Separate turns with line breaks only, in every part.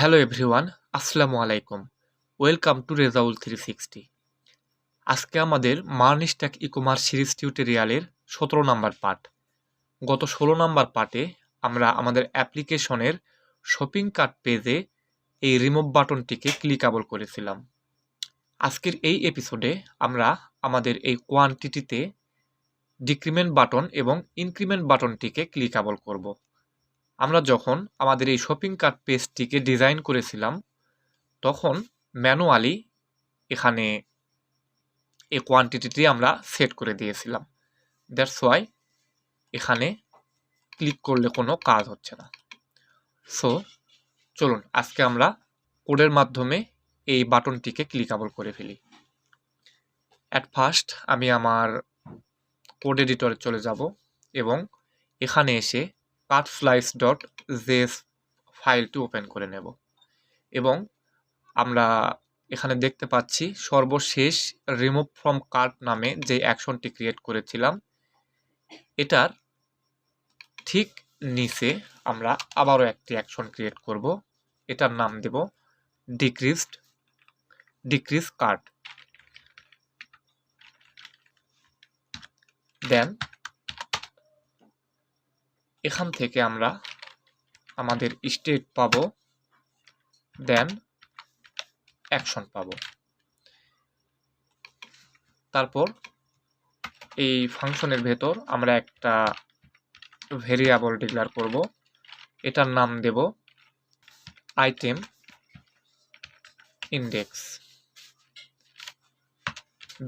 Hello everyone, আসসালামু আলাইকুম। Welcome to Rezaul 360। আজকে আমাদের মার্ন স্ট্যাক ই-কমার্স সিরিজ টিউটোরিয়ালের 17 নাম্বার পার্ট। গত 16 নাম্বার পার্টে আমরা আমাদের অ্যাপ্লিকেশনের শপিং কার্ট পেজে এই রিমুভ বাটনটিকে ক্লিকেবল করেছিলাম। আজকের এই এপিসোডে আমরা আমাদের এই কোয়ান্টিটিতে ডিক্রিমেন্ট বাটন এবং ইনক্রিমেন্ট বাটনটিকে ক্লিকেবল করব। আমরা যখন আমাদের এই শপিং কার্ট পেজটিকে ডিজাইন করেছিলাম তখন ম্যানুয়ালি এখানে এই কোয়ান্টিটিটি আমরা সেট করে দিয়েছিলাম। দ্যাটস ওয়াই এখানে ক্লিক করলে কোনো কাজ হচ্ছে না। সো চলুন আজকে আমরা কোডের মাধ্যমে এই বাটনটিকে ক্লিকেবল করে ফেলি। অ্যাট ফার্স্ট আমি আমার কোড এডিটরে চলে যাব এবং এখানে এসে cutSlice.js ফাইলটি ওপেন করে নেব এবং আমরা এখানে দেখতে পাচ্ছি সর্বশেষ রিমুভ ফ্রম কার্ট নামে যে অ্যাকশনটি ক্রিয়েট করেছিলাম এটার ঠিক নিচে আমরা আবারও একটি অ্যাকশন ক্রিয়েট করব। এটার নাম দেব ডিক্রিজ কার্ট। দেন এখান থেকে আমরা আমাদের স্টেট পাবো, দেন অ্যাকশন পাবো। তারপর এই ফাংশনের ভেতর আমরা একটা ভেরিয়েবল ডিক্লেয়ার করব। এটার নাম দেব আইটেম ইন্ডেক্স।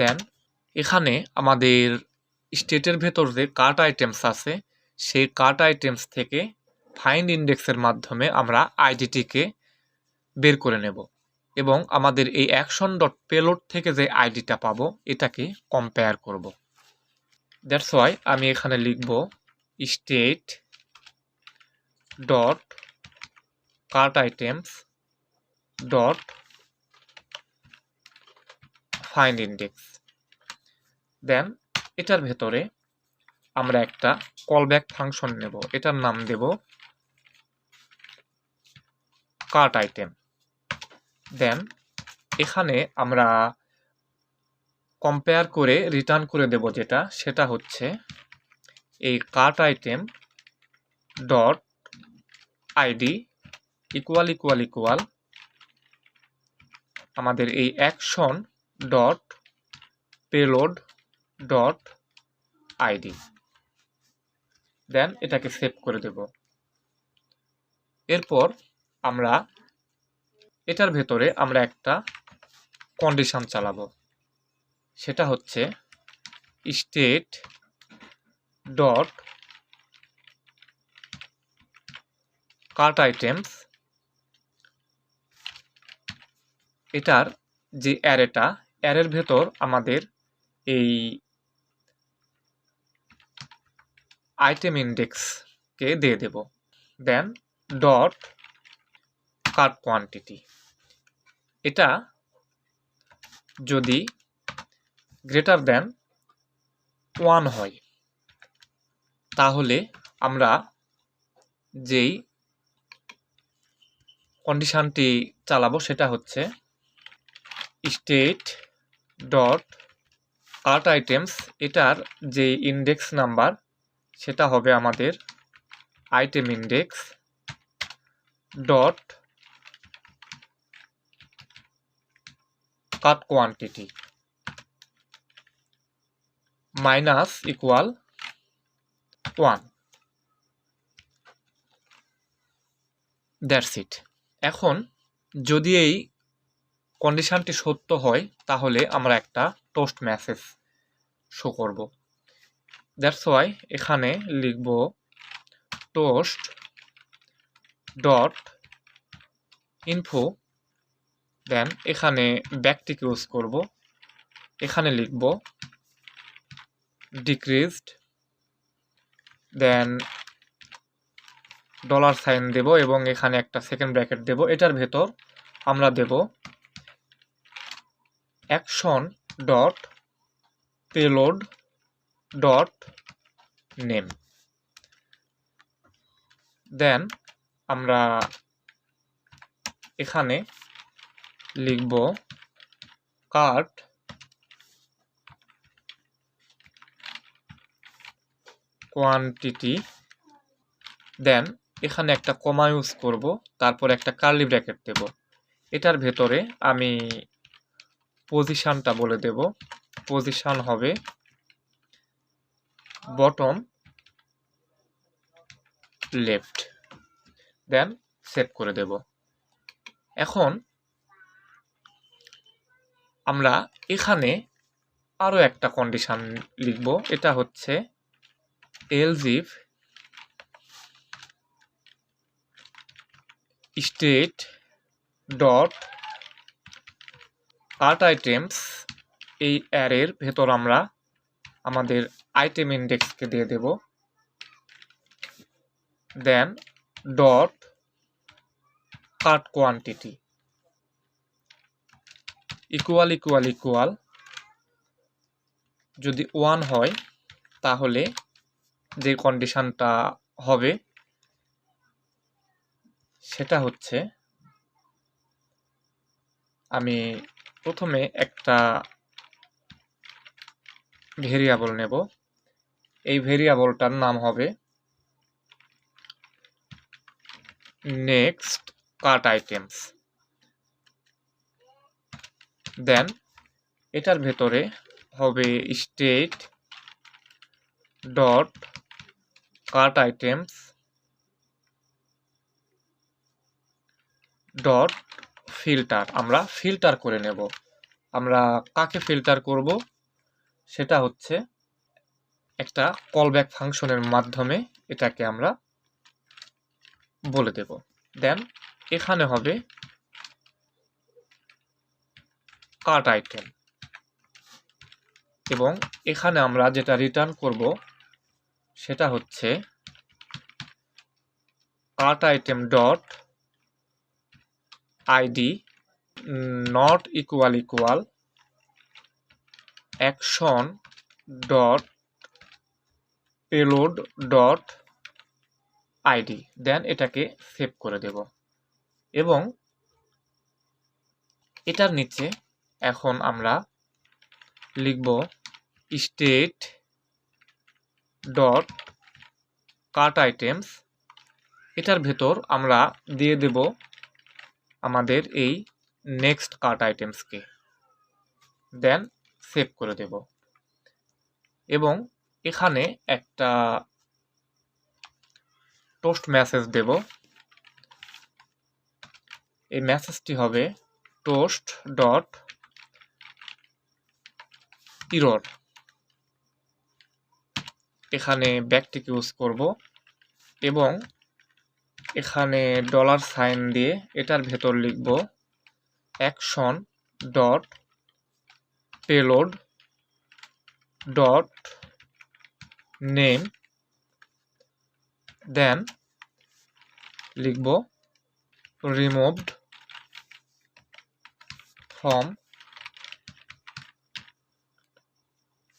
দেন এখানে আমাদের স্টেটের ভেতর যে কার্ট আইটেমস আছে সেই কার্ট আইটেমস থেকে ফাইন্ড ইন্ডেক্সের মাধ্যমে আমরা আইডিটিকে বের করে নেব এবং আমাদের এই অ্যাকশন ডট পেলোড থেকে যে আইডিটা পাবো এটাকে কম্পেয়ার করব। দ্যাটস ওয়াই আমি এখানে লিখব state dot cart items dot find index. Then এটার ভেতরে আমরা একটা কলব্যাক ফাংশন নেব, এটার নাম দেব কার্ট আইটেম। দেন এখানে আমরা কম্পেয়ার করে রিটার্ন করে দেব যেটা, সেটা হচ্ছে এই cart item dot ID equal equal equal আমাদের এই action dot payload dot ID. Then এটাকে সেভ করে দেব। এরপর আমরা এটার ভেতরে আমরা একটা কন্ডিশন চালাবো, সেটা হচ্ছে স্টেট ডট কার্ট আইটেমস, এটার যে অ্যারেটা, অ্যারের ভেতর আমাদের এই আইটেম ইন্ডেক্সকে দিয়ে দেব। দেন ডট কার্ট কোয়ান্টিটি, এটা যদি গ্রেটার দেন 1 হয় তাহলে আমরা যেই কন্ডিশনটি চালাবো সেটা হচ্ছে স্টেট ডট কার্ট আইটেমস, এটার যে ইন্ডেক্স নাম্বার সেটা হবে আমাদের item index dot cart quantity minus equal 1। That's it. এখন যদি এই কন্ডিশনটি সত্য হয় তাহলে আমরা একটা টোস্ট মেসেজ শো করব। দ্যাটস ওয়াই এখানে লিখব টোস্ট ডট ইনফো। দেন এখানে ব্যাকটিক ইউজ করব, এখানে লিখব ডিক্রিজড, দেন $সাইন দেব এবং এখানে একটা সেকেন্ড ব্র্যাকেট দেব। এটার ভেতর আমরা দেব action dot payload dot name. Then আমরা এখানে লিখব কার্ট কোয়ান্টিটি, দেন এখানে একটা কমা ইউজ করব, তারপর একটা কার্লি ব্র্যাকেট দেব। এটার ভেতরে আমি পজিশনটা বলে দেব। পজিশন হবে বটম লেফট, দেন সেভ করে দেব। এখন আমরা এখানে আরো একটা কন্ডিশন লিখব, এটা হচ্ছে else if state dot cart items, এই অ্যারের ভেতর আমরা আমাদের আইটেম ইন্ডেক্সকে দিয়ে দেব, then dot cart quantity equal equal equal, যদি 1 হয় তাহলে যে কন্ডিশনটা হবে সেটা হচ্ছে, আমি প্রথমে একটা ভেরিয়েবল নেব, এই ভেরিয়েবলটার নাম হবে নেক্সট কার্ট আইটেমস, দেন এটার ভেতরে হবে state dot cart items dot filter, আমরা ফিল্টার করে নেব। আমরা কাকে ফিল্টার করব সেটা হচ্ছে একটা কলব্যাক ফাংশনের মাধ্যমে এটাকে আমরা বলে দেব। দেন এখানে হবে কার্ট আইটেম, এবং এখানে আমরা যেটা রিটার্ন করব সেটা হচ্ছে cart item dot ID not equal equal action dot payload dot ID, then এটাকে সেভ করে দেব। এবং এটার নিচে এখন আমরা লিখব স্টেট ডট কার্ট আইটেমস, এটার ভেতর আমরা দিয়ে দেব আমাদের এই নেক্সট কার্ট আইটেমসকে, দেন সেভ করে দেব। এবং এখানে একটা টোস্ট মেসেজ দেব, এই মেসেজটি হবে টোস্ট ডট ইরর, এখানে ব্যাকটিক ইউজ করব এবং এখানে ডলার সাইন দিয়ে এটার ভেতর লিখব action dot payload dot name, then লিখব রিমুভড ফ্রম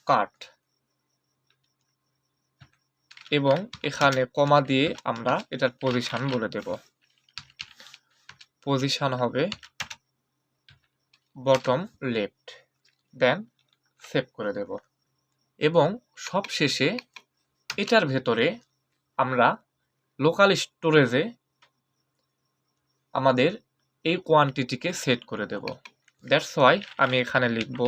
কার্ট, এবং এখানে কমা দিয়ে আমরা এটার পজিশন বলে দেব। পজিশন হবে বটম লেফট, দেন সেভ করে দেব। এবং সবশেষে এটার ভেতরে আমরা লোকাল স্টোরেজে আমাদের এই কোয়ান্টিটিকে সেট করে দেব। দ্যাটস ওয়াই আমি এখানে লিখব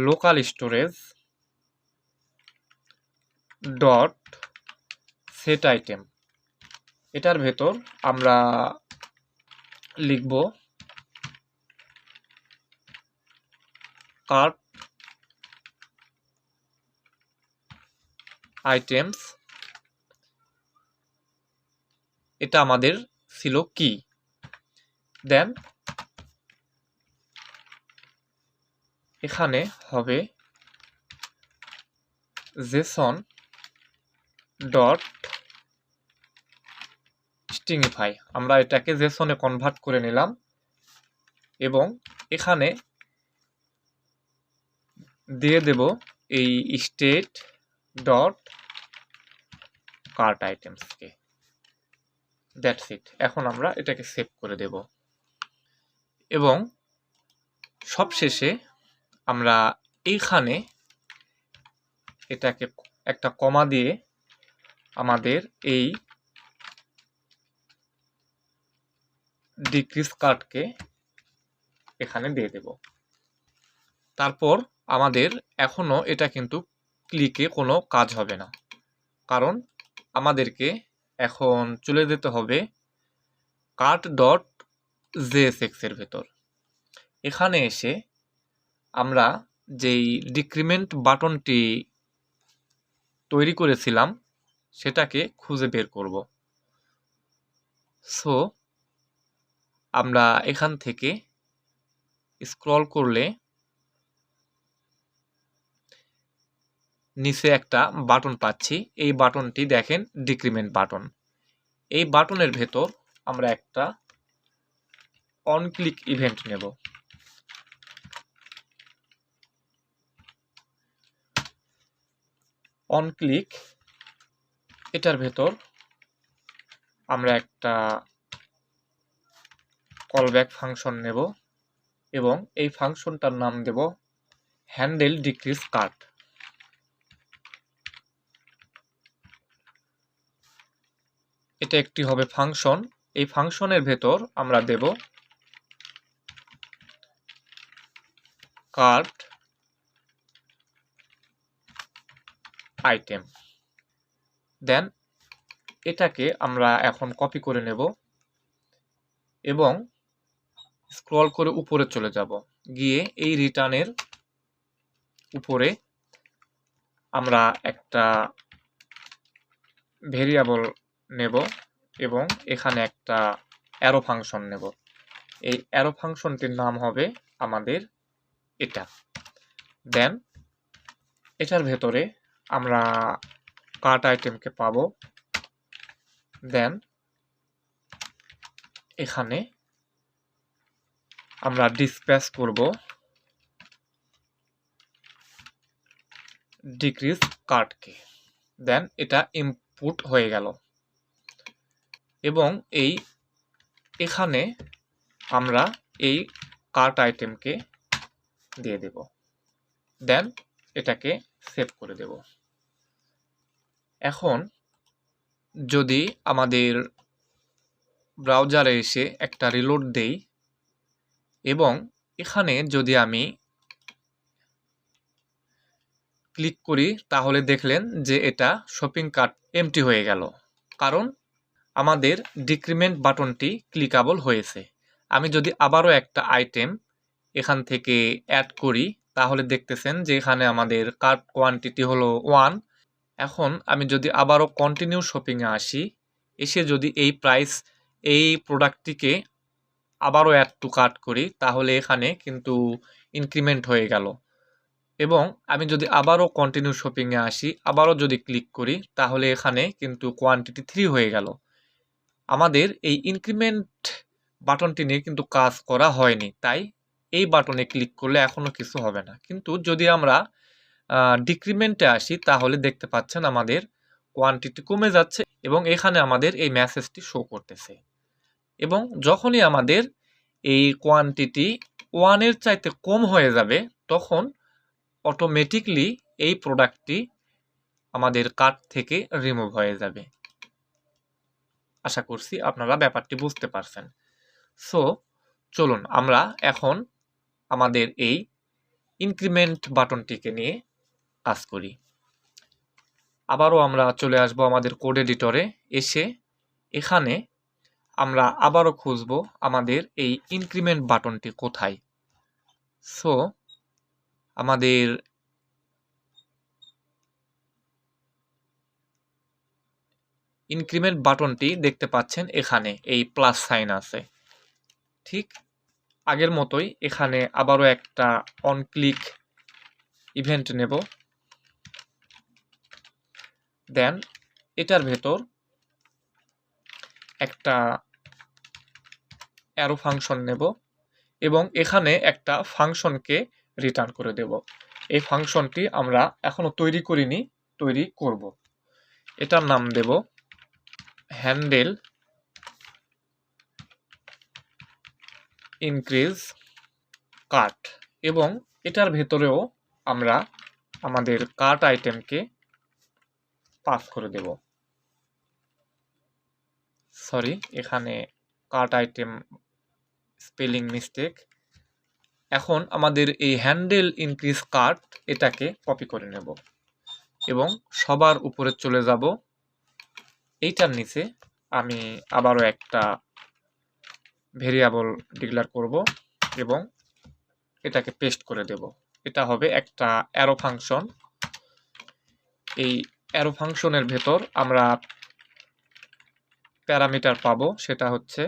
local storage dot set item, এটার ভেতর আমরা লিখব কার্ট আইটেমস, এটা আমাদের ছিল কি, দেন এখানে হবে জেসন ডট স্ট্রিংইফাই, আমরা এটাকে জেসনে কনভার্ট করে নিলাম এবং এখানে দিয়ে দেব এই স্টেট ডট কার্ট আইটেমসকে, দ্যাটস ইট। এখন আমরা এটাকে সেভ করে দেব এবং সবশেষে আমরা এইখানে এটাকে একটা কমা দিয়ে আমাদের এই ডিক্রিজ কার্টকে এখানে দিয়ে দেব। তারপর আমাদের এখনো এটা কিন্তু ক্লিকে কোনো কাজ হবে না, কারণ আমাদেরকে এখন চলে যেতে হবে cart.jsx এর ভেতর। এখানে এসে আমরা যেই ডিক্রিমেন্ট বাটনটি তৈরি করেছিলাম সেটাকে খুঁজে বের করব। সো আমরা এখান থেকে স্ক্রল করলে নিচে একটা বাটন পাচ্ছি। এই বাটনটি দেখেন ডিক্রিমেন্ট বাটন। এই বাটনের ভেতর আমরা একটা অন ক্লিক ইভেন্ট নেব। অন ক্লিক এটার ভেতর আমরা একটা কলব্যাক ফাংশন নেব এবং এই ফাংশনটার নাম দেব হ্যান্ডেল ডিক্রিজ কার্ট। এটা একটি হবে ফাংশন। এই ফাংশনের ভেতর আমরা দেব কার্ট আইটেম। দেন এটাকে আমরা এখন কপি করে নেব এবং স্ক্রল করে উপরে চলে যাব। গিয়ে এই রিটার্নের উপরে আমরা একটা ভেরিয়েবল নেব এবং এখানে একটা অ্যারো ফাংশন নেব। এই অ্যারো ফাংশনটির নাম হবে আমাদের এটা। দেন এটার ভেতরে আমরা কার্ট আইটেমকে পাবো। দেন এখানে আমরা ডিসপ্যাচ করব ডিক্রিজ কার্টকে। দেন এটা ইনপুট হয়ে গেল এবং এখানে আমরা এই কার্ট আইটেমকে দিয়ে দেব। দেন এটাকে সেভ করে দেব। এখন যদি আমাদের ব্রাউজারে এসে একটা রিলোড দেই এবং এখানে যদি আমি ক্লিক করি তাহলে দেখলেন যে এটা শপিং কার্ট এমটি হয়ে গেল, কারণ আমাদের ডিক্রিমেন্ট বাটনটি ক্লিকেবল হয়েছে। আমি যদি আবারও একটা আইটেম এখান থেকে অ্যাড করি তাহলে দেখতেছেন যে এখানে আমাদের কার্ট কোয়ান্টিটি হলো 1। এখন আমি যদি আবারও কন্টিনিউ শপিংয়ে আসি, এসে যদি এই প্রোডাক্টটিকে আবারও অ্যাড টু কার্ট করি তাহলে এখানে কিন্তু ইনক্রিমেন্ট হয়ে গেল এবং আমি যদি আবারও কন্টিনিউ শপিংয়ে আসি, আবারও যদি ক্লিক করি তাহলে এখানে কিন্তু কোয়ান্টিটি 3 হয়ে গেল। আমাদের এই ইনক্রিমেন্ট বাটনটি নিয়ে কিন্তু কাজ করা হয়নি, তাই এই বাটনে ক্লিক করলে এখনও কিছু হবে না। কিন্তু যদি আমরা ডিক্রিমেন্টে আসি তাহলে দেখতে পাচ্ছেন আমাদের কোয়ান্টিটি কমে যাচ্ছে এবং এখানে আমাদের এই মেসেজটি শো করতেছে। এবং যখনই আমাদের এই কোয়ান্টিটি 1-এর চাইতে কম হয়ে যাবে তখন অটোমেটিকলি এই প্রোডাক্টটি আমাদের কার্ট থেকে রিমুভ হয়ে যাবে। আশা করছি আপনারা ব্যাপারটি বুঝতে পারছেন। সো চলুন আমরা এখন আমাদের এই ইনক্রিমেন্ট বাটনটিকে নিয়ে কাজ করি। আবারও আমরা চলে আসব আমাদের কোড এডিটরে। এসে এখানে আমরা আবারও খুঁজব আমাদের এই ইনক্রিমেন্ট বাটনটি কোথায়। সো আমাদের ইনক্রিমেন্ট বাটনটি দেখতে পাচ্ছেন এখানে এই প্লাস সাইন আছে। ঠিক আগের মতোই এখানে আবারও একটা অন ক্লিক ইভেন্ট নেব। দেন এটার ভেতর একটা অ্যারো ফাংশন নেব এবং এখানে একটা ফাংশনকে রিটার্ন করে দেব। এই ফাংশনটি আমরা এখনো তৈরি করিনি, তৈরি করব। এটার নাম দেব হ্যান্ডেল ইনক্রিজ কার্ট, এবং এটার ভেতরেও আমরা আমাদের কার্ট আইটেমকে পাস করে দেব। সরি, এখানে কার্ট আইটেম স্পেলিং মিস্টেক। এখন আমাদের এই হ্যান্ডেল ইনক্রিজ কার্ট এটাকে কপি করে নেব এবং সবার উপরে চলে যাব। এইটার নিচে আমি আবারও একটা ভেরিয়েবল ডিক্লেয়ার করব এবং এটাকে পেস্ট করে দেব। এটা হবে একটা অ্যারো ফাংশন। এই অ্যারো ফাংশনের ভেতর আমরা প্যারামিটার পাবো, সেটা হচ্ছে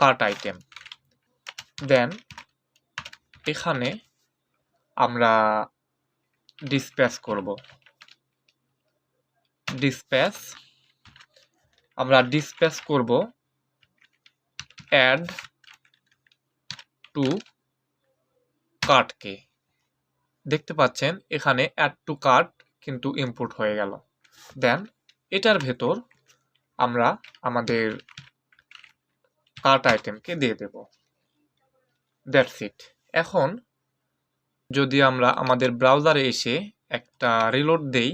কার্ট আইটেম। দেন এখানে আমরা ডিসপ্যাচ করব। আমরা ডিসপ্যাচ করব অ্যাড টু কার্টকে। দেখতে পাচ্ছেন এখানে অ্যাড টু কার্ট কিন্তু ইনপুট হয়ে গেল। দেন এটার ভেতর আমরা আমাদের কার্ট আইটেমকে দিয়ে দেব। That's it. এখন যদি আমরা আমাদের ব্রাউজারে এসে একটা রিলোড দেই,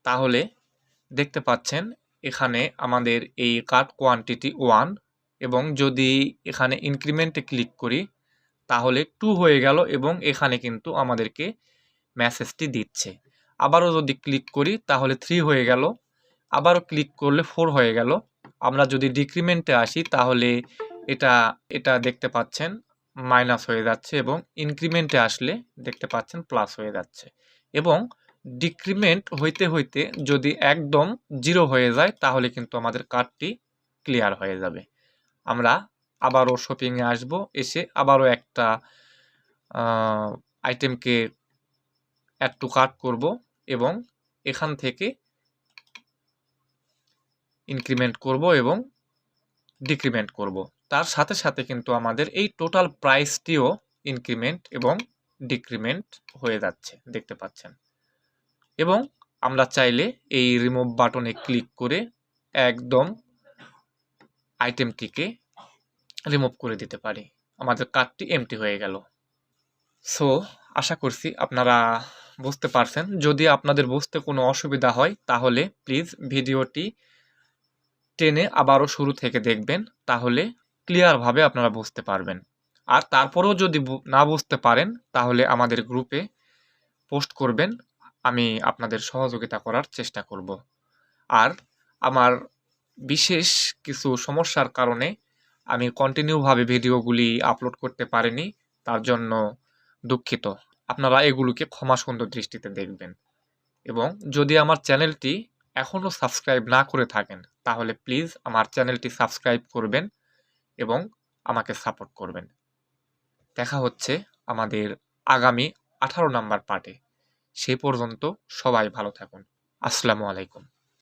তাহলে দেখতে পাচ্ছেন এখানে আমাদের এই কার্ট কোয়ান্টিটি 1, এবং যদি এখানে ইনক্রিমেন্টে ক্লিক করি তাহলে 2 হয়ে গেল, এবং এখানে কিন্তু আমাদেরকে মেসেজটি দিচ্ছে। আবারও যদি ক্লিক করি তাহলে 3 হয়ে গেল, আবারও ক্লিক করলে 4 হয়ে গেল। আমরা যদি ডিক্রিমেন্টে আসি তাহলে এটা দেখতে পাচ্ছেন মাইনাস হয়ে যাচ্ছে, এবং ইনক্রিমেন্টে আসলে দেখতে পাচ্ছেন প্লাস হয়ে যাচ্ছে। এবং ডিক্রিমেন্ট হইতে হইতে যদি একদম 0 হয়ে যায় তাহলে কিন্তু আমাদের কার্টটি ক্লিয়ার হয়ে যাবে। আমরা আবারও শপিংয়ে আসব, এসে আবারও একটা আইটেমকে অ্যাড টু কার্ট করব এবং এখান থেকে ইনক্রিমেন্ট করব এবং ডিক্রিমেন্ট করব। তার সাথে সাথে কিন্তু আমাদের এই টোটাল প্রাইসটিও ইনক্রিমেন্ট এবং ডিক্রিমেন্ট হয়ে যাচ্ছে, দেখতে পাচ্ছেন। এবং আমরা চাইলে এই রিমুভ বাটনে ক্লিক করে একদম আইটেমটিকে রিমুভ করে দিতে পারি। আমাদের কার্টটি এমটি হয়ে গেল। সো আশা করছি আপনারা বুঝতে পারছেন। যদি আপনাদের বুঝতে কোনো অসুবিধা হয় তাহলে প্লিজ ভিডিওটি টেনে আবারও শুরু থেকে দেখবেন, তাহলে ক্লিয়ারভাবে আপনারা বুঝতে পারবেন। আর তারপরেও যদি না বুঝতে পারেন তাহলে আমাদের গ্রুপে পোস্ট করবেন, আমি আপনাদের সহযোগিতা করার চেষ্টা করব। আর আমার বিশেষ কিছু সমস্যার কারণে আমি কন্টিনিউভাবে ভিডিওগুলি আপলোড করতে পারিনি, তার জন্য দুঃখিত। আপনারা এগুলোকে ক্ষমা সুন্দর দৃষ্টিতে দেখবেন। এবং যদি আমার চ্যানেলটি এখনও সাবস্ক্রাইব না করে থাকেন তাহলে প্লিজ আমার চ্যানেলটি সাবস্ক্রাইব করবেন এবং আমাকে সাপোর্ট করবেন। দেখা হচ্ছে আমাদের আগামী 18 নাম্বার পার্টে। সেই পর্যন্ত সবাই ভালো থাকুন। আসসালামু আলাইকুম।